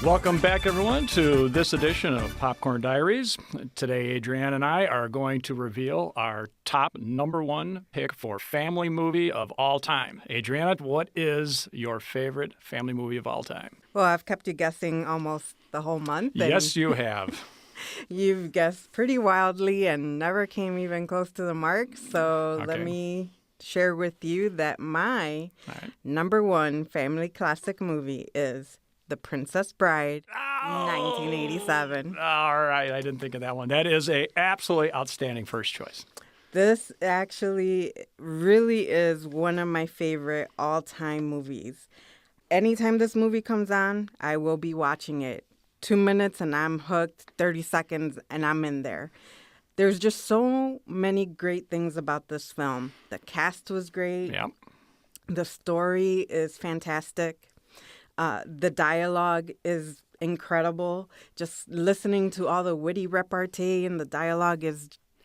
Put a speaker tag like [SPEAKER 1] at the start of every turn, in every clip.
[SPEAKER 1] Welcome back, everyone, to this edition of Popcorn Diaries. Today, Adriana and I are going to reveal our top number one pick for family movie of all time. Adriana, what is your favorite family movie of all time?
[SPEAKER 2] Well, I've kept you guessing almost the whole month.
[SPEAKER 1] Yes, you have.
[SPEAKER 2] You've guessed pretty wildly and never came even close to the mark. So Let me share with you that my number one family classic movie is The Princess Bride, 1987.
[SPEAKER 1] All right, I didn't think of that one. That is a absolutely outstanding first choice.
[SPEAKER 2] This actually really is one of my favorite all-time movies. Anytime this movie comes on, I will be watching it. 2 minutes and I'm hooked, 30 seconds and I'm in there. There's just so many great things about this film. The cast was great.
[SPEAKER 1] Yep.
[SPEAKER 2] The story is fantastic. The dialogue is incredible. Just listening to all the witty repartee and the dialogue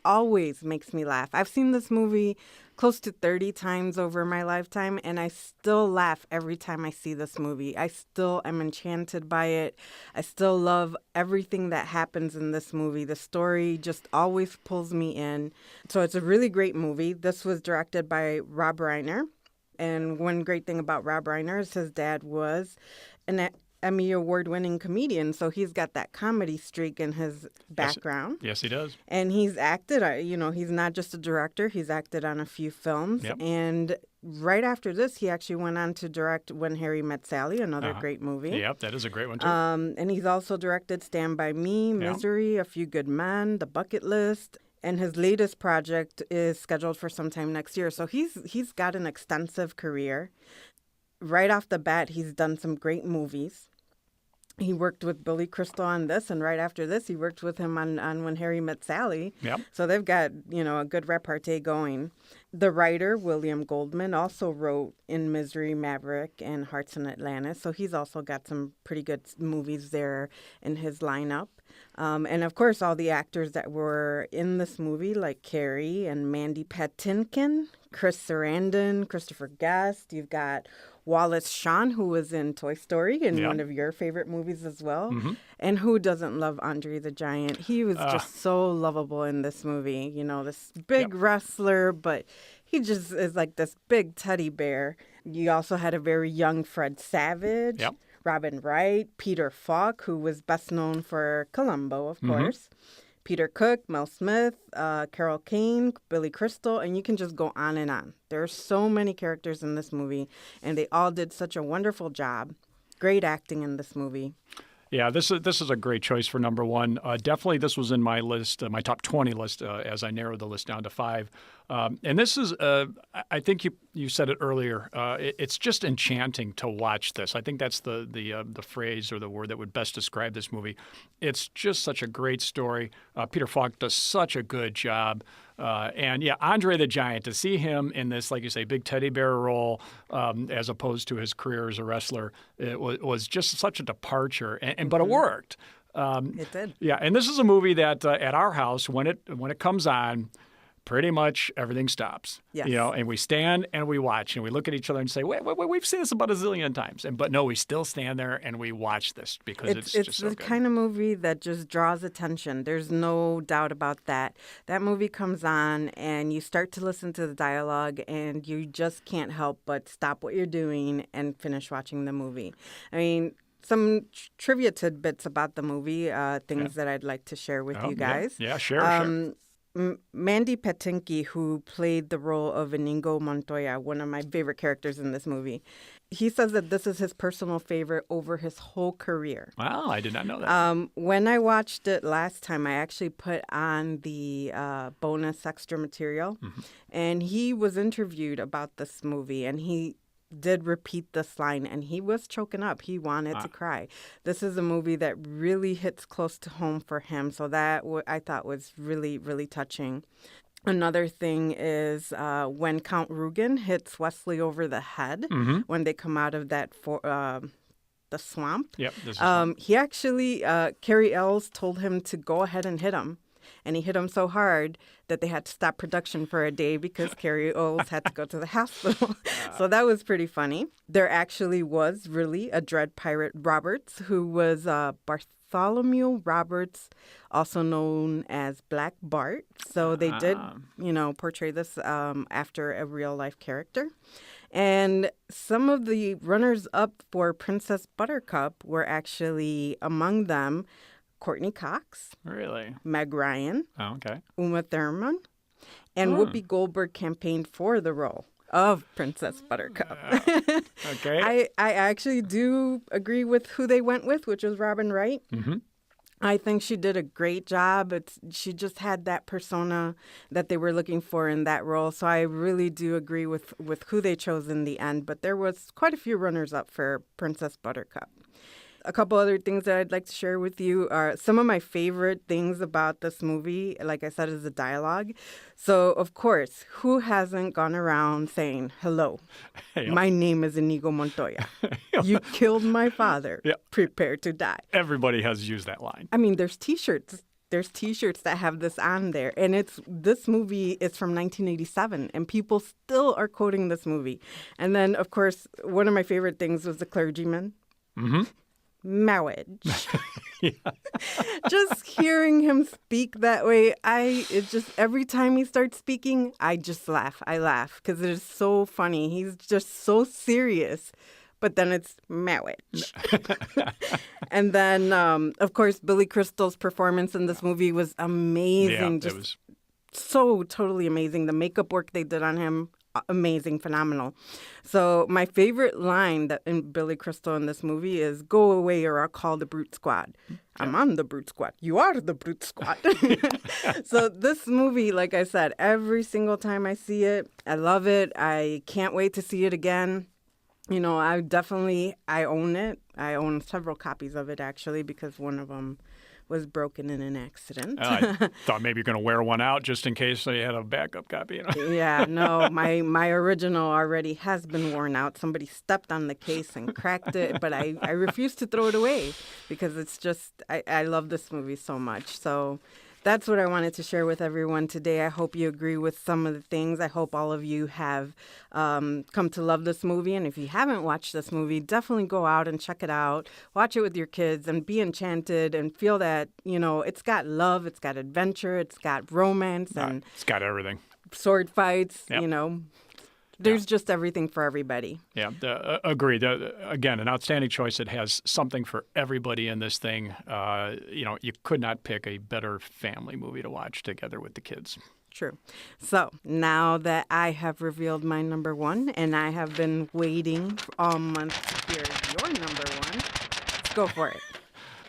[SPEAKER 2] always makes me laugh. I've seen this movie close to 30 times over my lifetime, and I still laugh every time I see this movie. I still am enchanted by it. I still love everything that happens in this movie. The story just always pulls me in. So it's a really great movie. This was directed by Rob Reiner. And one great thing about Rob Reiner is his dad was an Emmy Award-winning comedian, so he's got that comedy streak in his background.
[SPEAKER 1] Yes, he does.
[SPEAKER 2] And he's acted, he's not just a director, he's acted on a few films.
[SPEAKER 1] Yep.
[SPEAKER 2] And right after this, he actually went on to direct When Harry Met Sally, another great movie.
[SPEAKER 1] Yep, that is a great one, too.
[SPEAKER 2] And he's also directed Stand By Me, Misery, A Few Good Men, The Bucket List. And his latest project is scheduled for sometime next year. So he's got an extensive career. Right off the bat, he's done some great movies. He worked with Billy Crystal on this, and right after this, he worked with him on When Harry Met Sally.
[SPEAKER 1] Yep.
[SPEAKER 2] So they've got, a good repartee going. The writer, William Goldman, also wrote In Misery, Maverick, and Hearts in Atlantis. So he's also got some pretty good movies there in his lineup. And, of course, all the actors that were in this movie, like Carrie and Mandy Patinkin, Chris Sarandon, Christopher Guest. You've got Wallace Shawn, who was in Toy Story and one of your favorite movies as well. Mm-hmm. And who doesn't love Andre the Giant? He was just so lovable in this movie. This big wrestler, but he just is like this big teddy bear. You also had a very young Fred Savage.
[SPEAKER 1] Yep.
[SPEAKER 2] Robin Wright, Peter Falk, who was best known for Columbo, of course, Peter Cook, Mel Smith, Carol Kane, Billy Crystal, and you can just go on and on. There are so many characters in this movie, and they all did such a wonderful job. Great acting in this movie.
[SPEAKER 1] Yeah, this is a great choice for number one. Definitely this was in my list, my top 20 list, as I narrowed the list down to 5. And this is, I think you said it earlier, it's just enchanting to watch this. I think that's the phrase or the word that would best describe this movie. It's just such a great story. Peter Falk does such a good job. And Andre the Giant, to see him in this, like you say, big teddy bear role, as opposed to his career as a wrestler, it was just such a departure. But it worked.
[SPEAKER 2] It did.
[SPEAKER 1] Yeah, and this is a movie that at our house, when it comes on, pretty much everything stops.
[SPEAKER 2] Yes.
[SPEAKER 1] And we stand and we watch and we look at each other and say, wait, we've seen this about a zillion times. But no, we still stand there and we watch this because it's just so good.
[SPEAKER 2] It's the kind of movie that just draws attention. There's no doubt about that. That movie comes on and you start to listen to the dialogue and you just can't help but stop what you're doing and finish watching the movie. I mean, some trivia tidbits about the movie, things that I'd like to share with you guys.
[SPEAKER 1] Yeah, sure.
[SPEAKER 2] Mandy Patinkin, who played the role of Inigo Montoya, one of my favorite characters in this movie, he says that this is his personal favorite over his whole career.
[SPEAKER 1] Wow, I did not know that.
[SPEAKER 2] When I watched it last time, I actually put on the bonus extra material, and he was interviewed about this movie, and he did repeat this line, and he was choking up. He wanted to cry. This is a movie that really hits close to home for him, so that I thought was really, really touching. Another thing is when Count Rugen hits Wesley over the head when they come out of that the swamp.
[SPEAKER 1] Yep.
[SPEAKER 2] He actually, Carrie Ells told him to go ahead and hit him. and he hit him so hard that they had to stop production for a day because Carrie Owles had to go to the hospital. So that was pretty funny. There actually was really a Dread Pirate Roberts who was Bartholomew Roberts, also known as Black Bart. So they did, portray this after a real life character. And some of the runners-up for Princess Buttercup were actually, among them, Courtney Cox.
[SPEAKER 1] Really?
[SPEAKER 2] Meg Ryan.
[SPEAKER 1] Oh, okay.
[SPEAKER 2] Uma Thurman. And Whoopi Goldberg campaigned for the role of Princess Buttercup.
[SPEAKER 1] Okay.
[SPEAKER 2] I actually do agree with who they went with, which was Robin Wright.
[SPEAKER 1] Mm-hmm.
[SPEAKER 2] I think she did a great job. She just had that persona that they were looking for in that role. So I really do agree with who they chose in the end. But there was quite a few runners-up for Princess Buttercup. A couple other things that I'd like to share with you are some of my favorite things about this movie, like I said, is the dialogue. So, of course, who hasn't gone around saying, hello, my name is Inigo Montoya. You killed my father. Prepare to die.
[SPEAKER 1] Everybody has used that line.
[SPEAKER 2] I mean, there's T-shirts. There's T-shirts that have this on there. And this movie is from 1987, and people still are quoting this movie. And then, of course, one of my favorite things was the clergyman.
[SPEAKER 1] Mm-hmm.
[SPEAKER 2] Marriage. Just hearing him speak that way, every time he starts speaking, I just laugh. I laugh because it is so funny. He's just so serious, but then it's marriage. And then, of course, Billy Crystal's performance in this movie was amazing.
[SPEAKER 1] Yeah, it was
[SPEAKER 2] so totally amazing. The makeup work they did on him, amazing, phenomenal. So my favorite line that in Billy Crystal in this movie is, "Go away or I'll call the Brute Squad." I'm on the Brute Squad. You are the Brute Squad. So this movie, like I said, every single time I see it, I love it. I can't wait to see it again. I own it. I own several copies of it, actually, because one of them was broken in an accident.
[SPEAKER 1] I thought maybe you're going to wear one out just in case you had a backup copy.
[SPEAKER 2] Yeah, no, my original already has been worn out. Somebody stepped on the case and cracked it, but I refuse to throw it away because it's just, I love this movie so much. So that's what I wanted to share with everyone today. I hope you agree with some of the things. I hope all of you have come to love this movie. And if you haven't watched this movie, definitely go out and check it out. Watch it with your kids and be enchanted and feel that, it's got love, it's got adventure, it's got romance, and
[SPEAKER 1] it's got everything.
[SPEAKER 2] Sword fights,
[SPEAKER 1] Yep.
[SPEAKER 2] There's just everything for everybody.
[SPEAKER 1] Yeah, agreed. Again, an outstanding choice. It has something for everybody in this thing. You could not pick a better family movie to watch together with the kids.
[SPEAKER 2] True. So now that I have revealed my number one, and I have been waiting all month to hear your number one, let's go for it.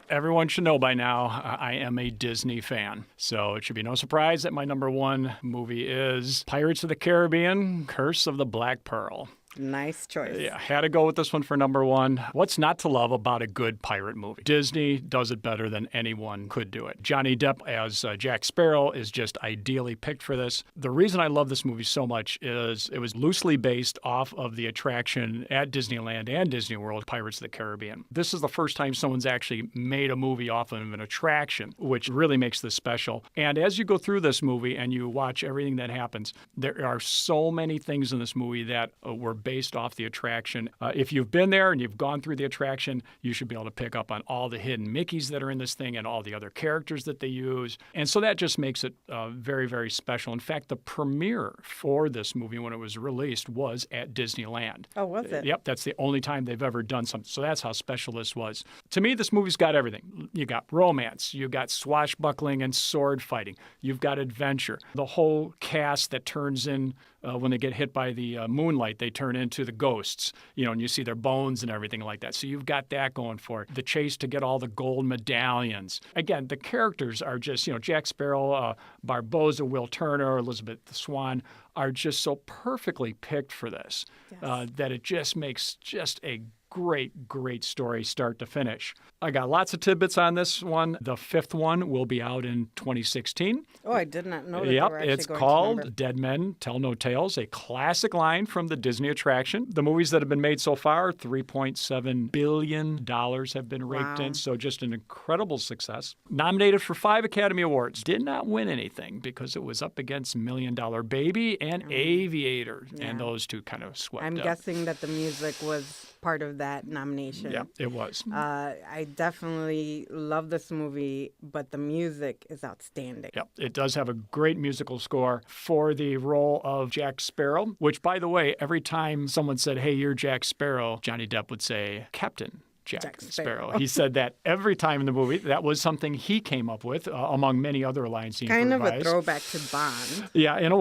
[SPEAKER 1] Everyone should know by now I am a Disney fan. So it should be no surprise that my number one movie is Pirates of the Caribbean, Curse of the Black Pearl.
[SPEAKER 2] Nice choice.
[SPEAKER 1] Yeah, had to go with this one for number one. What's not to love about a good pirate movie? Disney does it better than anyone could do it. Johnny Depp as Jack Sparrow is just ideally picked for this. The reason I love this movie so much is it was loosely based off of the attraction at Disneyland and Disney World, Pirates of the Caribbean. This is the first time someone's actually made a movie off of an attraction, which really makes this special. And as you go through this movie and you watch everything that happens, there are so many things in this movie that were based off the attraction. If you've been there and you've gone through the attraction, you should be able to pick up on all the hidden Mickeys that are in this thing and all the other characters that they use. And so that just makes it very, very special. In fact, the premiere for this movie when it was released was at Disneyland.
[SPEAKER 2] Oh, was it?
[SPEAKER 1] Yep, that's the only time they've ever done something. So that's how special this was. To me, this movie's got everything. You got romance, you got swashbuckling and sword fighting, you've got adventure. The whole cast that turns in when they get hit by the moonlight, they turn into the ghosts, and you see their bones and everything like that. So you've got that going for it. The chase to get all the gold medallions. Again, the characters are just, Jack Sparrow, Barbossa, Will Turner, Elizabeth Swann are just so perfectly picked for this that it just makes just a great story start to finish. I got lots of tidbits on this one. The fifth one will be out in 2016.
[SPEAKER 2] Oh, I did not know that
[SPEAKER 1] Yep,
[SPEAKER 2] they were actually
[SPEAKER 1] it's
[SPEAKER 2] going
[SPEAKER 1] called
[SPEAKER 2] to number.
[SPEAKER 1] Dead Men Tell No Tales, a classic line from the Disney attraction. The movies that have been made so far, $3.7 billion have been raked
[SPEAKER 2] Wow.
[SPEAKER 1] in, so just an incredible success. Nominated for 5 Academy Awards. Did not win anything because it was up against Million Dollar Baby and Aviator, and those two kind of swept
[SPEAKER 2] I'm
[SPEAKER 1] up.
[SPEAKER 2] guessing that the music was part of that nomination.
[SPEAKER 1] Yeah, it was.
[SPEAKER 2] I definitely love this movie, but the music is outstanding.
[SPEAKER 1] Yep, it does have a great musical score for the role of Jack Sparrow, which, by the way, every time someone said, "Hey, you're Jack Sparrow," Johnny Depp would say, "Captain Jack Sparrow." He said that every time in the movie. That was something he came up with, among many other lines he
[SPEAKER 2] Kind
[SPEAKER 1] improvised.
[SPEAKER 2] of a throwback to Bond.
[SPEAKER 1] Yeah, in a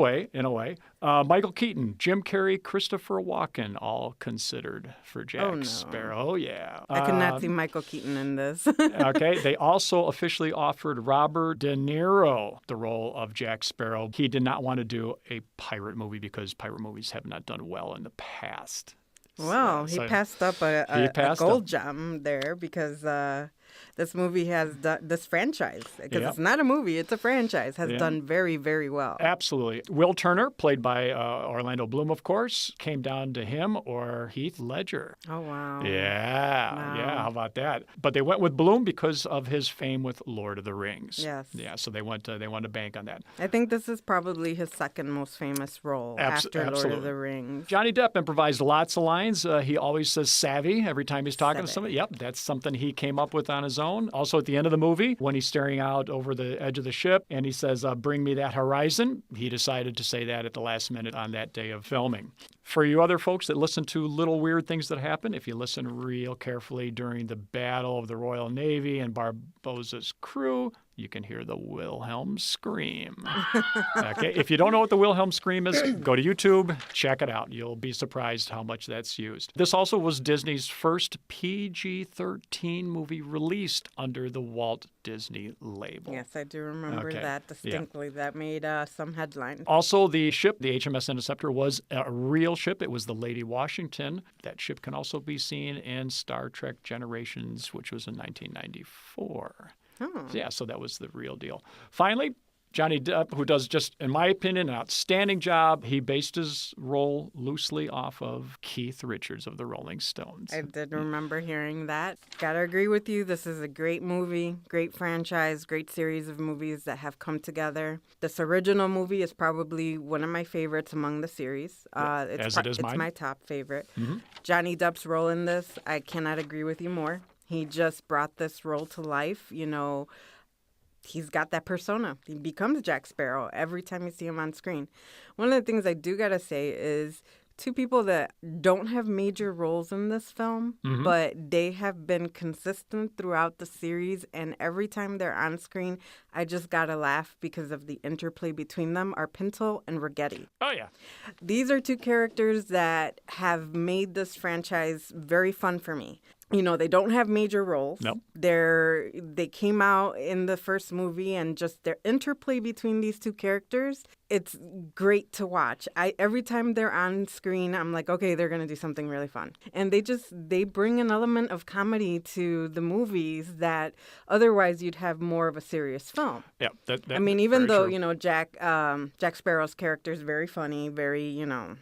[SPEAKER 1] way. Michael Keaton, Jim Carrey, Christopher Walken, all considered for Jack Sparrow. Yeah.
[SPEAKER 2] I could not see Michael Keaton in this.
[SPEAKER 1] Okay. They also officially offered Robert De Niro the role of Jack Sparrow. He did not want to do a pirate movie because pirate movies have not done well in the past.
[SPEAKER 2] Well, he passed up a gold gem there because this movie has done, this franchise, because it's not a movie, it's a franchise, has done very, very well.
[SPEAKER 1] Absolutely. Will Turner, played by Orlando Bloom, of course, came down to him or Heath Ledger.
[SPEAKER 2] Oh, wow.
[SPEAKER 1] Yeah, how about that? But they went with Bloom because of his fame with Lord of the Rings.
[SPEAKER 2] Yes.
[SPEAKER 1] Yeah, so they wanted to bank on that.
[SPEAKER 2] I think this is probably his second most famous role after Lord of the Rings.
[SPEAKER 1] Johnny Depp improvised lots of lines. He always says savvy every time he's talking to somebody. Yep, that's something he came up with on his own. Also, at the end of the movie, when he's staring out over the edge of the ship and he says, "Bring me that horizon," he decided to say that at the last minute on that day of filming. For you other folks that listen to little weird things that happen, if you listen real carefully during the Battle of the Royal Navy and Barbossa's crew, you can hear the Wilhelm scream. Okay, if you don't know what the Wilhelm scream is, go to YouTube, check it out. You'll be surprised how much that's used. This also was Disney's first PG-13 movie released under the Walt Disney label.
[SPEAKER 2] Yes, I do remember that distinctly. That made some headlines.
[SPEAKER 1] Also, the ship, the HMS Interceptor, was a real ship. It was the Lady Washington. That ship can also be seen in Star Trek Generations, which was in 1994. Yeah, so that was the real deal. Finally, Johnny Depp, who does just, in my opinion, an outstanding job. He based his role loosely off of Keith Richards of the Rolling Stones.
[SPEAKER 2] I did remember hearing that. Gotta agree with you. This is a great movie, great franchise, great series of movies that have come together. This original movie is probably one of my favorites among the series. It's my top favorite. Mm-hmm. Johnny Depp's role in this, I cannot agree with you more. He just brought this role to life. You know, he's got that persona. He becomes Jack Sparrow every time you see him on screen. One of the things I do got to say is two people that don't have major roles in this film, but they have been consistent throughout the series. And every time they're on screen, I just got to laugh because of the interplay between them are Pinto and Rigetti.
[SPEAKER 1] Oh, yeah.
[SPEAKER 2] These are two characters that have made this franchise very fun for me. You know, they don't have major roles.
[SPEAKER 1] Nope.
[SPEAKER 2] They came out in the first movie, and just their interplay between these two characters, it's great to watch. Every time they're on screen, I'm like, okay, they're going to do something really fun. And they bring an element of comedy to the movies that otherwise you'd have more of a serious film.
[SPEAKER 1] Yeah.
[SPEAKER 2] I mean, even though, you know, Jack Sparrow's character is very funny, very, you know,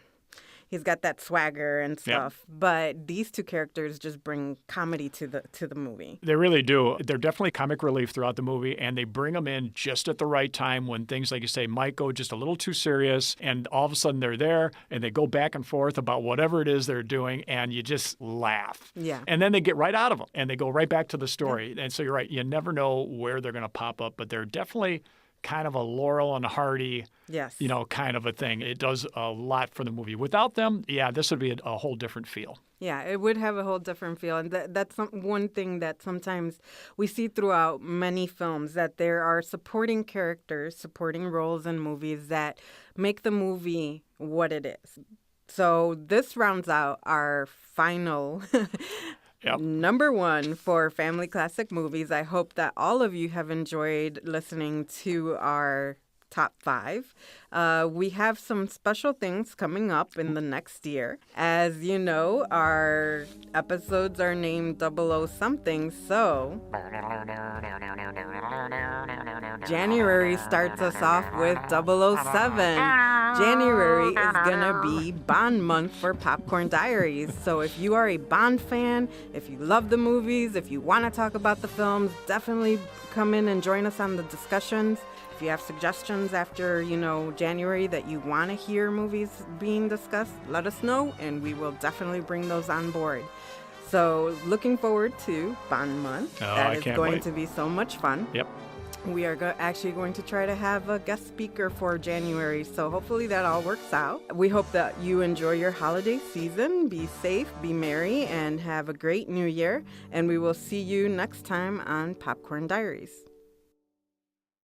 [SPEAKER 2] he's got that swagger and stuff, but these two characters just bring comedy to the movie.
[SPEAKER 1] They really do. They're definitely comic relief throughout the movie, and they bring them in just at the right time when things, like you say, might go just a little too serious, and all of a sudden they're there, and they go back and forth about whatever it is they're doing, and you just laugh.
[SPEAKER 2] Yeah.
[SPEAKER 1] And then they get right out of them, and they go right back to the story. Yeah. And so you're right. You never know where they're going to pop up, but they're definitely kind of a Laurel and Hardy, you know, kind of a thing. It does a lot for the movie. Without them, this would be a whole different feel.
[SPEAKER 2] Yeah, it would have a whole different feel. And that's one thing that sometimes we see throughout many films, that there are supporting characters, supporting roles in movies that make the movie what it is. So this rounds out our final number one for Family Classic Movies. I hope that all of you have enjoyed listening to our top 5. We have some special things coming up in the next year. As you know, our episodes are named 00 something, so January starts us off with 007. January is going to be Bond month for Popcorn Diaries. So if you are a Bond fan, if you love the movies, if you want to talk about the films, definitely come in and join us on the discussions. If you have suggestions after, January that you want to hear movies being discussed, let us know, and we will definitely bring those on board. So looking forward to Bond month. That is going to be so much fun.
[SPEAKER 1] Yep.
[SPEAKER 2] We are actually going to try to have a guest speaker for January, so hopefully that all works out. We hope that you enjoy your holiday season. Be safe, be merry, and have a great new year. And we will see you next time on Popcorn Diaries.